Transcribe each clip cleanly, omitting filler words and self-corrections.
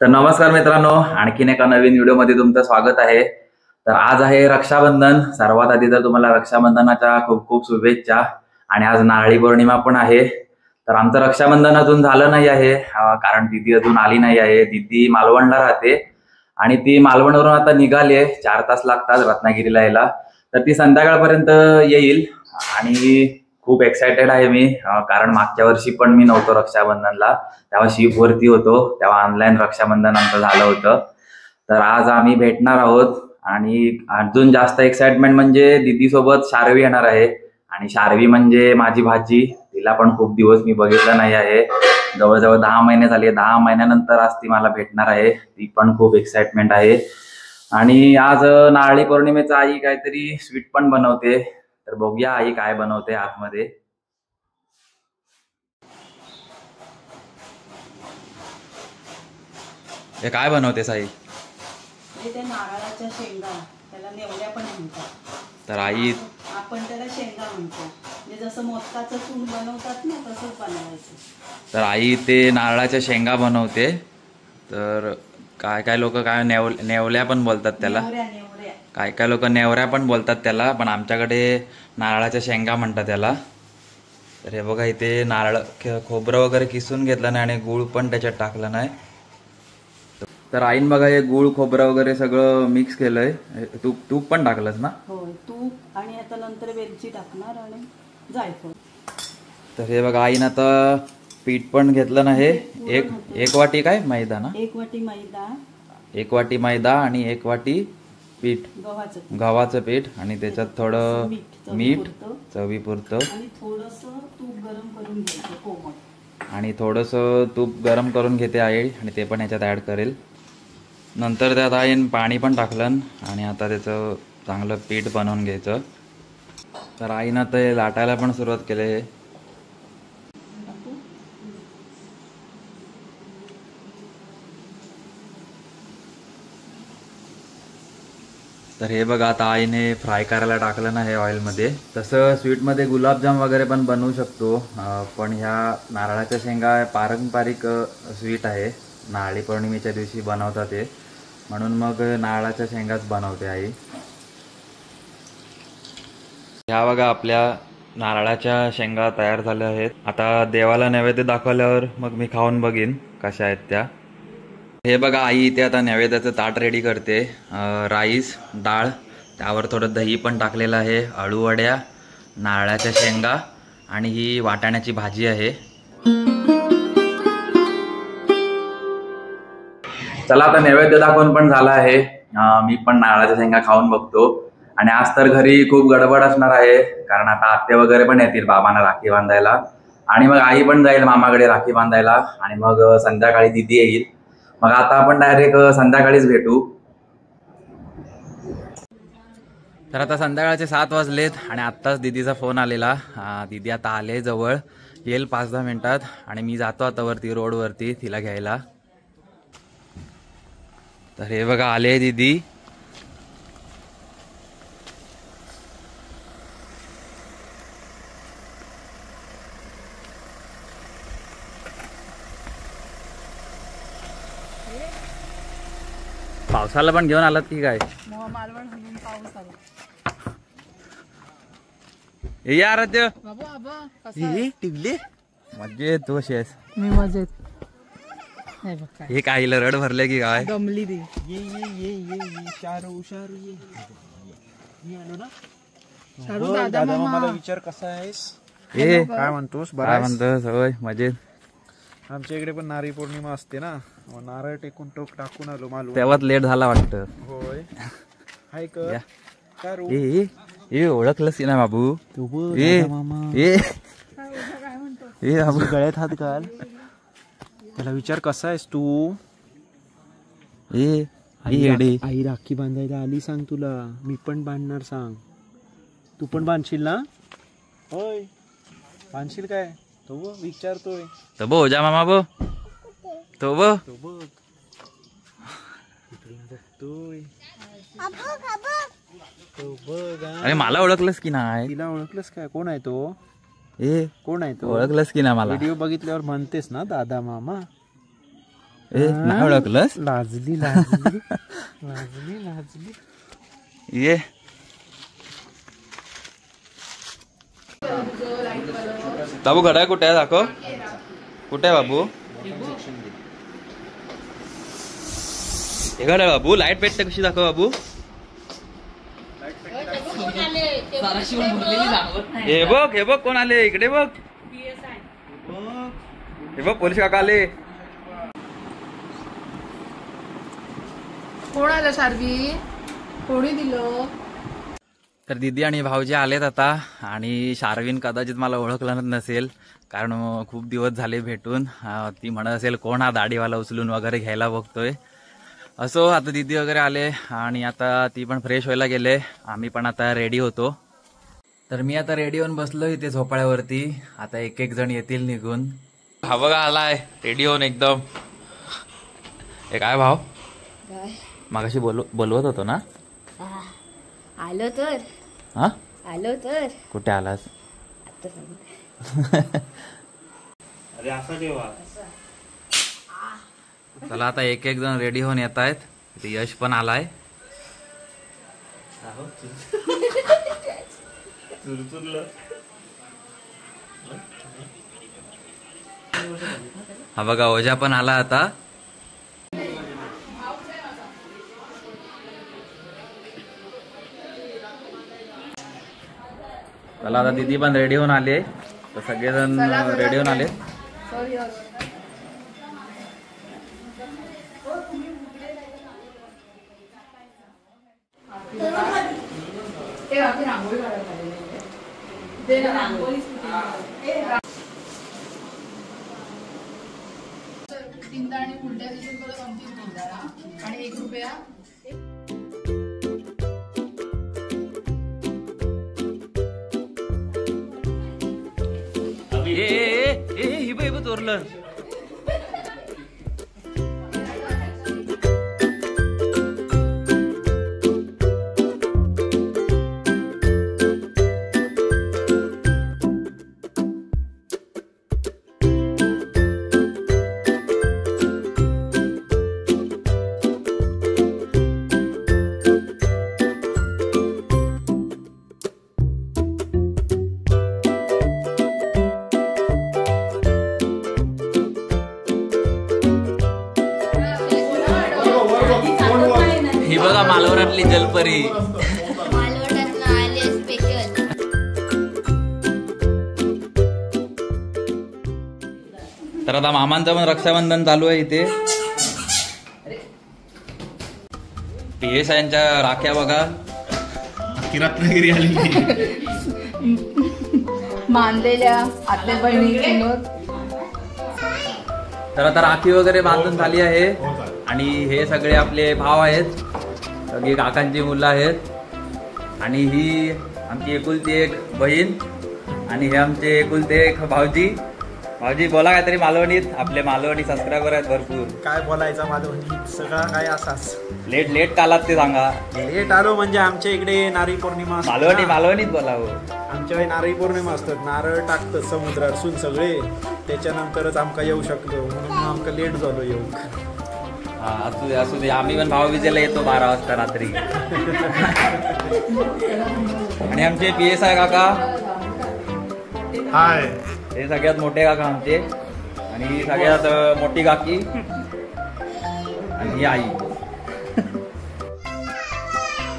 तर नमस्कार मित्रांनो, आणखीन एका नवीन व्हिडिओमध्ये तुमचं स्वागत आहे। तर आज आहे रक्षाबंधन। सर्वात आधी तर तुम्हाला रक्षाबंधनाच्या खूप खूप शुभेच्छा। आणि आज नारळी पौर्णिमा पण आहे। तर आमचं रक्षाबंधन अजून झालं नाही आहे, कारण दीदी अजून आली नाही आहे। दीदी मालवणला राहते आणि ती मालवणवरून आता निघाली आहे। 4 तास लागतात रत्नागिरीला यायला। तर ती संध्याकाळपर्यंत येईल आणि खूप एक्साइटेड आहे मी, कारण मागच्या वर्षी पण मी नव्हतो रक्षाबंधनला, तेव्हा शिप वरती होतो, तेव्हा ऑनलाईन रक्षाबंधन आमचं झालं होतं। तर आज आम्ही भेटणार आहोत आणि अजून जास्त एक्साइटमेंट म्हणजे दीदी सोबत शार्वी येणार आहे। आणि शार्वी म्हणजे माझी भाची, तिला पण खूप दिवस मी बघितलं नाही आहे, जवळजवळ 10 महिने झाले। 10 महिन्यानंतर आज ती मला भेटणार आहे, ती पण खूप एक्साइटमेंट आहे। आणि आज नारळी पौर्णिमेचा आई काहीतरी स्वीट पण बनवते, तर बघूया आई काय बनवते आतमध्ये। हे काय बनवते साई? ते नारळाच्या शेंगा, त्याला नेवल्या पण म्हणतात। तर आई आपण त्याला शेंगा म्हणतो, म्हणजे जसं मोदकाचं चून बनवतात ना तसंच बनवायचं। तर आई ते नारळाच्या शेंगा बनवते। तर काय काय लोक काय नेवल्या पण बोलतात त्याला, काय काय लोक नेवऱ्या पण बोलतात त्याला, पण आमच्याकडे नारळाच्या शेंगा म्हणतात त्याला। तर हे बघा, इथे नारळ खोबरं वगैरे किसून घेतलं नाही आणि गूळ पण त्याच्यात टाकलं नाही। तर आईन बघा हे गूळ खोबरं वगैरे सगळं मिक्स केलंय। तूप पण टाकलंस ना? होय, तूप आणि आता नंतर वेलची टाकणार आणि जायफळ। तर हे बघा आईन आता पीठ पण घेतलं नाही, एक वाटी काय मैदा ना? 1 वाटी मैदा, 1 वाटी मैदा आणि 1 वाटी पीठ, गव्हाचं पीठ, आणि त्याच्यात थोडं मीठ चवीपुरतं आणि थोडंसं तूप गरम करून घ्यायचं कोमट, आणि थोडंसं तूप गरम करून घेते आई, आणि ते पण ह्याच्यात ऍड करेल। नंतर त्यात आईन पाणी पण टाकलं आणि आता त्याचं चांगलं पीठ बनवून घ्यायचं। तर आईनं ते लाटायला पण सुरुवात केली। तर हे बघा आता आईने फ्राय करायला टाकलं ना हे ऑइलमध्ये। तसं स्वीटमध्ये गुलाबजाम वगैरे पण बनवू शकतो, पण ह्या नारळाच्या शेंगा पारंपरिक स्वीट आहे, नारळी पौर्णिमेच्या दिवशी बनवतात ते, म्हणून मग नारळाच्या शेंगाच बनवते आई। ह्या बघा आपल्या नारळाच्या शेंगा तयार झाल्या आहेत। आता देवाला नैवेद्य दाखवल्यावर मग मी खाऊन बघीन कशा आहेत त्या। हे बघा आई इथे आता नैवेद्याचं ताट रेडी करते। राईस, डाळ, त्यावर थोडं दही पण टाकलेलं आहे, अळूवड्या, नारळाच्या शेंगा आणि ही वाटाण्याची भाजी आहे। चला आता नैवेद्य दाखवून पण झाला आहे, मी पण नारळाच्या शेंगा खाऊन बघतो। आणि आज तर घरी खूप गडबड असणार आहे, कारण आता आत्ते वगैरे पण येतील बाबांना राखी बांधायला, आणि मग आई पण जाईल मामाकडे राखी बांधायला, आणि मग संध्याकाळी दीदी येईल। मग आता आपण डायरेक्ट संध्याकाळीच भेटू। तर आता संध्याकाळचे 7 वाजलेत आणि आत्ताच दीदीचा फोन आलेला। दीदी आता आले जवळ, येईल 5-10 मिनिटात, आणि मी जातो आता वरती रोडवरती तिला घ्यायला। तर हे बघा आले दीदी। पावसाला पण घेऊन आलात की काय? मालवण हलून पाऊस आला। हे यार ते बाबा बाबा हे टिवले मजेत, तू कशी आहेस? मी मजेत। हे बघ काय, हे काहीला रड भरले की काय? गमली दी। ये शारू ये आलो ना। शारू दादा मला विचार कसा आहेस? ए काय म्हणतोस? काय म्हणतोस? होय मजेत। आमच्या इकडे पण नारळी पौर्णिमा असते ना, नारळ टाकून आलो मालवण। तेव्हाच लेट झाला वाटतं। होय, हाय कर। ए ओळखलंस की ना बाबू? ए बाबू गळ्यात हात घाल, त्याला विचार कसा आहेस तू? आई राखी बांधायला आली, सांग तुला मी पण बांधणार, सांग तू पण बांधशील ना? होय बांधशील काय? तो विचारतोय, तो बो जा मामा बो, तो बघ बघतोय, अरे मला ओळखलंस की नाही? तिला ओळखलंस काय? कोण आहे तो? ए कोण आहे तो? ओळखलंस की ना मला? व्हिडिओ बघितल्यावर म्हणतेस ना दादा मामा? नाही ओळखलंस? लाजली लाजली लाजली लाजली. ये बाबू घड्याळ कुठे आहे दाखव. कुठे आहे बाबू हे घड्याळ? बाबू लाईट पेटते कशी दाखव बाबू. हे बघ कोण आले इकडे बघ. हे बघ पोलीस काका आले. कोण आलं शार्वी? कोणी दिलं? तर दीदी आणि भाऊजी आलेत आता. आणि शार्विन कदाचित मला ओळखलं नसेल कारण खूप दिवस झाले भेटून. ती म्हणत असेल कोण हा दाढीवाला उचलून वगैरे घ्यायला बघतोय. असो आता दीदी वगैरे आले आणि आता ती पण फ्रेश व्हायला गेले. आम्ही पण आता रेडी होतो. तर मी आता रेडी होऊन बसलो इथे झोपाळ्यावरती. आता एक एक जण येतील निघून. हा बघा आलाय रेडी होऊन एकदम. हे काय भाव मागाशी बोलवत होतो ना? आलो तर. हा आलो तर. कुठे आलास? अरे असं देवा. चला आता एक एक जण रेडी होऊन येत आहेत. इथे यश पण आलाय. हा बघा ओझा पण आला आता. चला आता दीदी पण रेडी होऊन आले. तर सगळेजण रेडी होऊन आले. तीनदा आणि उलट्या दिवशी परत आमची तीनदा आणि ₹1. हे चोरलं. ही बघा मालवणातली जलपरी. मालवणातनं आले स्पेशल. तर आता मामांचं पण रक्षाबंधन चालू आहे इथे. PSIंच्या राख्या बघा. रत्नागिरी आलेली. मानलेल्या आत्या बहिणी. तर आता राखी वगैरे बांधून झाली आहे. आणि हे सगळे आपले भाव आहेत. सगळी काकांची मुलं आहेत. आणि ही आमची एकुलती एक बहीण. आणि हे आमचे एकुलते एक भाऊजी. भाऊजी बोला काहीतरी मालवणीत. आपले मालवणी सबस्क्रायबर आहेत भरपूर. काय बोलायचं मालवणी सगळा काय असाच. लेट कालात ते सांगा. लेट आलो म्हणजे आमच्या इकडे नारळी पौर्णिमा असते ना. मालवणीत बोलावं. आमच्याकडे नारळी पौर्णिमा असतात. नारळ टाकतात समुद्रात सून सगळे. त्याच्यानंतरच आमका येऊ शकतो म्हणून आमका लेट झालो येऊ. हा असू दे आम्ही पण भाऊबीजेला येतो 12 वाजता रात्री. आणि आमचे PSI काका. हाय. हे सगळ्यात मोठे काका आमचे. आणि सगळ्यात मोठी काकी. आणि ही आई.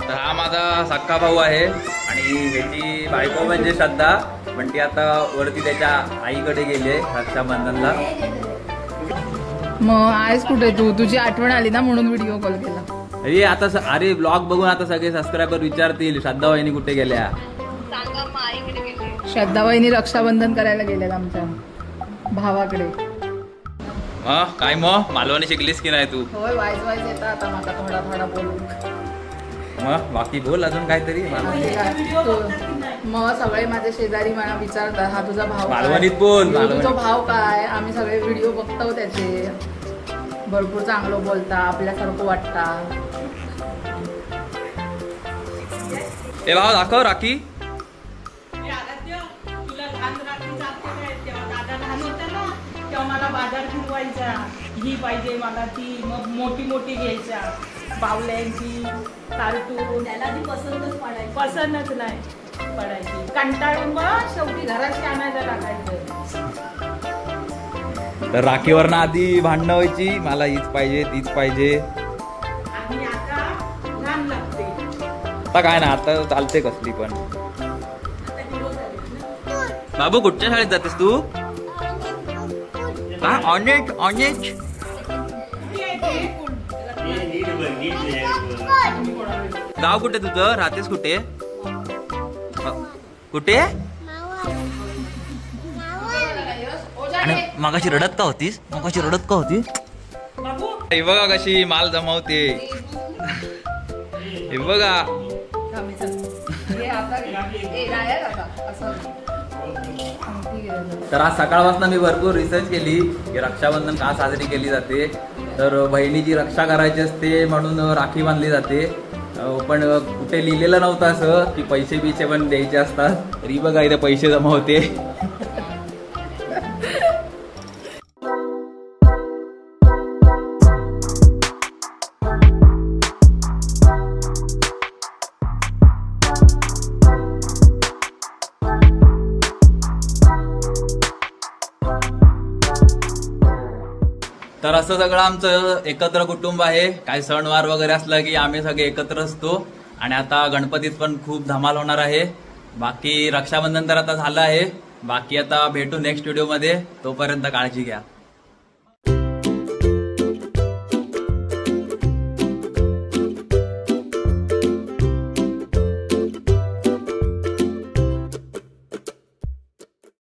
तर हा माझा सक्का भाऊ आहे. आणि ह्याची बायको म्हणजे श्रद्धा. पण ती आता वरती त्याच्या आईकडे गेली रक्षाबंधनला. मग आहेस कुठे तू? तुझी आठवण आली ना म्हणून व्हिडिओ कॉल केला. अरे आता अरे ब्लॉग बघून आता सगळे सबस्क्रायबर विचारतील श्रद्धा वहिनी कुठे गेल्या. श्रद्धा वहिनी रक्षाबंधन करायला गेल्यात आमच्या भावाकडे. काय मग मालवणी शिकलीस की नाही तू? होय वाईज येतं आता मला थोडा बोलून. मग बाकी बोल अजून काहीतरी. मग सगळे माझे शेजारी मला विचारतात हा तुझा भाव मालवणीत बोल. तुझा भाव काय? आम्ही सगळे व्हिडिओ बघतो त्याचे. भरपूर चांगलं बोलता आपल्यासारखं वाटता. ए भाव दाखव राखी. तुला लहान राखी तेव्हा दादा लहान होता ना तेव्हा मला बाजार फिरवायचा. ही पाहिजे मला ती, मग मोठी मोठी घ्यायच्या बावल्यांची कार्टून, त्याला ती पसंतच पडायची. पसंतच नाही पडायची. कंटाळून मग शेवटी घराशी आणायला लागायचं. तर राखीवरनं आधी भांडणं व्हायची, मला हीच पाहिजे तीच पाहिजे. आणि आता घाण लागते. आता काय ना, आता चालते कसली पण. बाबू कुठच्या शाळेत जातेस तू? हा ऑनेट ऑनेट. गाव कुठे तुझं? राहतेस कुठे? कुठे? आणि मगाशी रडत का होतीस? मगाशी रडत का होती? हे बघा कशी माल जमावते. हे बघा. तर आज सकाळपासून मी भरपूर रिसर्च केली की रक्षाबंधन का साजरी केली जाते. तर बहिणीची रक्षा करायची असते म्हणून राखी बांधली जाते. पण कुठे लिहिलेलं नव्हतं असं की पैसे बिसे पण द्यायचे असतात. तरी बघा इथे पैसे जमा होते. तर असं सगळं आमचं एकत्र कुटुंब आहे. काही सणवार वगैरे असलं की आम्ही सगळे एकत्र असतो. आणि आता गणपतीत पण खूप धमाल होणार आहे. बाकी रक्षाबंधन तर आता झालं आहे. बाकी आता भेटू नेक्स्ट व्हिडिओमध्ये. तोपर्यंत काळजी घ्या.